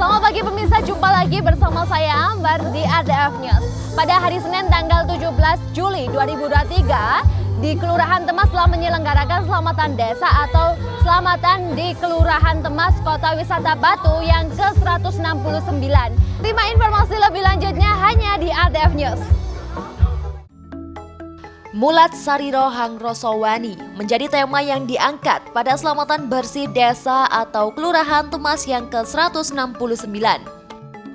Selamat pagi pemirsa, jumpa lagi bersama saya Ambar di ADF News. Pada hari Senin tanggal 17 Juli 2023, di Kelurahan Temas telah menyelenggarakan Selamatan Desa atau Selamatan di Kelurahan Temas, Kota Wisata Batu yang ke-169. Simak informasi lebih lanjutnya hanya di ADF News. Mulat Sariro Hang Rosowani menjadi tema yang diangkat pada Selamatan Bersih Desa atau Kelurahan Temas yang ke-169.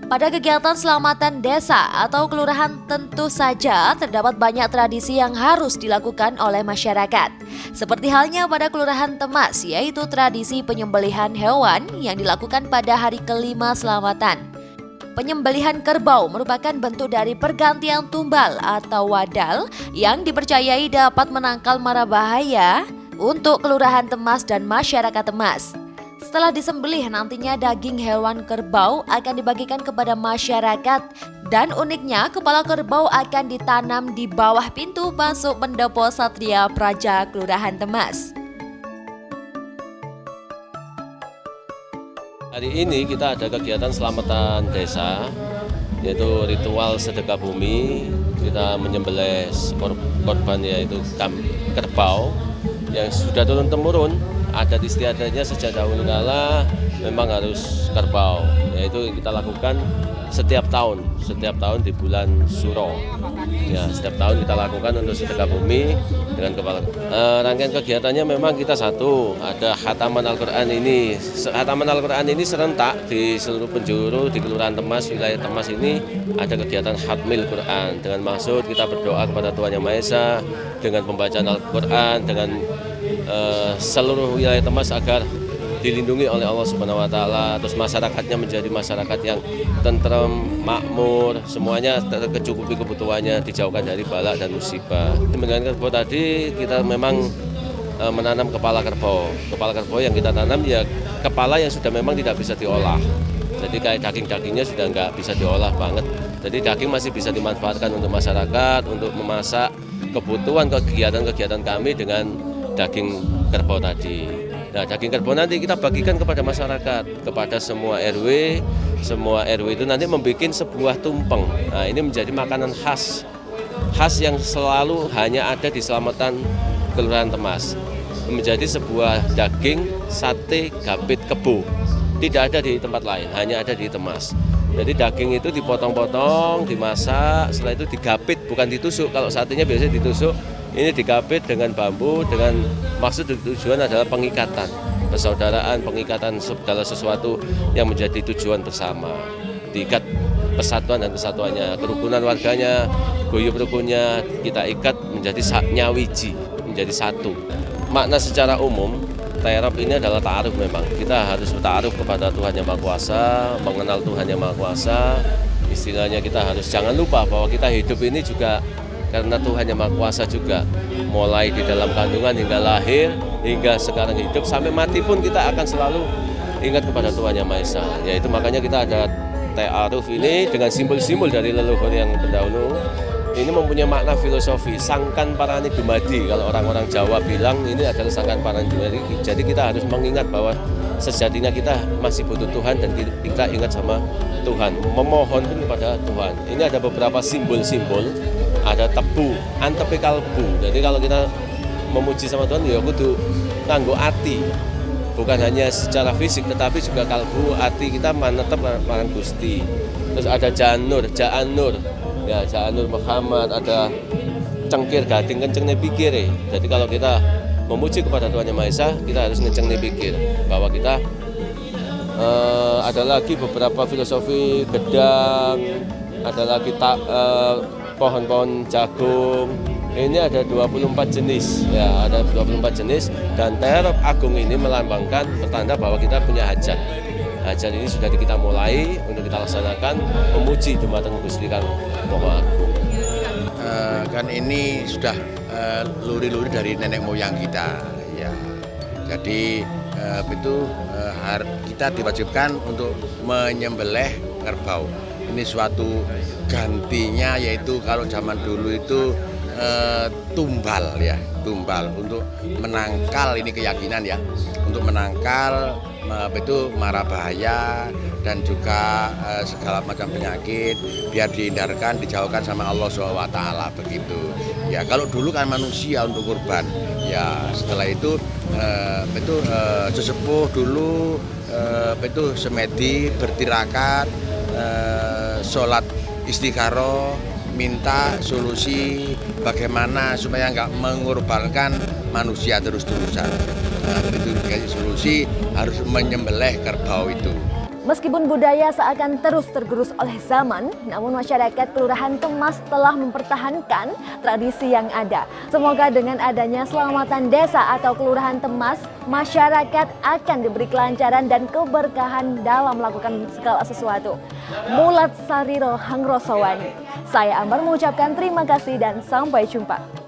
Pada kegiatan Selamatan Desa atau Kelurahan tentu saja terdapat banyak tradisi yang harus dilakukan oleh masyarakat. Seperti halnya pada Kelurahan Temas, yaitu tradisi penyembelihan hewan yang dilakukan pada hari kelima Selamatan. Penyembelihan kerbau merupakan bentuk dari pergantian tumbal atau wadal yang dipercayai dapat menangkal mara bahaya untuk Kelurahan Temas dan masyarakat Temas. Setelah disembelih, nantinya daging hewan kerbau akan dibagikan kepada masyarakat dan uniknya kepala kerbau akan ditanam di bawah pintu masuk pendopo Satria Praja Kelurahan Temas. Hari ini kita ada kegiatan selamatan desa, yaitu ritual sedekah bumi. Kita menyembelih korban yaitu kerbau yang sudah turun-temurun, adat istiadatnya sejak dahulu kala memang harus kerbau, yaitu kita lakukan setiap tahun di bulan Suro. Ya, setiap tahun kita lakukan untuk sedekah bumi dengan kepala. Rangkaian kegiatannya memang kita satu, ada khataman Al-Quran ini. Khataman Al-Quran ini serentak di seluruh penjuru di Kelurahan Temas, wilayah Temas ini ada kegiatan khatmil Quran dengan maksud kita berdoa kepada Tuhan Yang Maha Esa dengan pembacaan Al-Quran dengan seluruh wilayah Temas agar dilindungi oleh Allah Subhanahu wa Ta'ala, terus masyarakatnya menjadi masyarakat yang tentrem, makmur, semuanya tercukupi kebutuhannya, dijauhkan dari bala dan musibah. Dengan kerbau tadi kita memang menanam kepala kerbau. Kepala kerbau yang kita tanam ya kepala yang sudah memang tidak bisa diolah. Jadi kayak daging-dagingnya sudah nggak bisa diolah banget. Jadi daging masih bisa dimanfaatkan untuk masyarakat, untuk memasak kebutuhan kegiatan-kegiatan kami dengan daging kerbau tadi. Nah, daging kerbau nanti kita bagikan kepada masyarakat, kepada semua RW. Semua RW itu nanti membuat sebuah tumpeng. Nah, ini menjadi makanan khas yang selalu hanya ada di Selamatan Kelurahan Temas. Menjadi sebuah daging sate gapit kebo. Tidak ada di tempat lain, hanya ada di Temas. Jadi daging itu dipotong-potong, dimasak, setelah itu digapit, bukan ditusuk. Kalau satenya biasanya ditusuk. Ini digapit dengan bambu dengan maksud tujuan adalah pengikatan, persaudaraan, pengikatan segala sesuatu yang menjadi tujuan bersama. Diikat persatuan dan kesatuannya, kerukunan warganya, guyub rukunnya kita ikat menjadi nyawiji, menjadi satu. Makna secara umum, ta'aruf ini adalah ta'aruf memang. Kita harus berta'aruf kepada Tuhan Yang Maha Kuasa, mengenal Tuhan Yang Maha Kuasa. Istilahnya kita harus jangan lupa bahwa kita hidup ini juga karena Tuhan Yang Maha Kuasa juga, mulai di dalam kandungan hingga lahir, hingga sekarang hidup, sampai mati pun kita akan selalu ingat kepada Tuhan Yang Maha Esa. Yaitu makanya kita ada ta'aruf ini dengan simbol-simbol dari leluhur yang terdahulu. Ini mempunyai makna filosofi, sangkan parani dumadi. Kalau orang-orang Jawa bilang ini adalah sangkan parani dumadi. Jadi kita harus mengingat bahwa sejatinya kita masih butuh Tuhan dan kita ingat sama Tuhan, memohon pun kepada Tuhan. Ini ada beberapa simbol-simbol. Ada tebu, antepe kalbu. Jadi kalau kita memuji sama Tuhan ya kudu nganggo ati. Bukan hanya secara fisik tetapi juga kalbu, ati kita manetep marang Gusti. Terus ada Janur, Jaanur. Ya, Jaanur Muhammad, ada cengkir gading kencenge pikir. Jadi kalau kita memuji kepada Tuhan Yang Maha Esa, kita harus ngecengne pikir bahwa kita ada lagi beberapa filosofi gedang, ada lagi pohon-pohon jagung. Ini ada 24 jenis, ya ada 24 jenis dan ta'aruf agung ini melambangkan pertanda bahwa kita punya hajat. Hajat ini sudah kita mulai untuk kita laksanakan memuji dumateng Gusti Kang Maha Agung. Kan ini sudah luri-luri dari nenek moyang kita, ya. Jadi kita diwajibkan untuk menyembelih kerbau. Ini suatu gantinya, yaitu kalau zaman dulu itu tumbal ya, tumbal untuk menangkal ini keyakinan ya, untuk menangkal itu mara bahaya dan juga segala macam penyakit biar dihindarkan, dijauhkan sama Allah SWT begitu. Ya kalau dulu kan manusia untuk kurban, ya setelah itu sesepuh dulu itu semedi bertirakat, sholat istikharah, minta solusi bagaimana supaya nggak mengorbankan manusia terus-terusan. Nah, itu dikasih solusi harus menyembelih kerbau itu. Meskipun budaya seakan terus tergerus oleh zaman, namun masyarakat Kelurahan Temas telah mempertahankan tradisi yang ada. Semoga dengan adanya Selamatan Desa atau Kelurahan Temas, masyarakat akan diberi kelancaran dan keberkahan dalam melakukan segala sesuatu. Mulat Sariro Hangrosowani. Saya Ambar mengucapkan terima kasih dan sampai jumpa.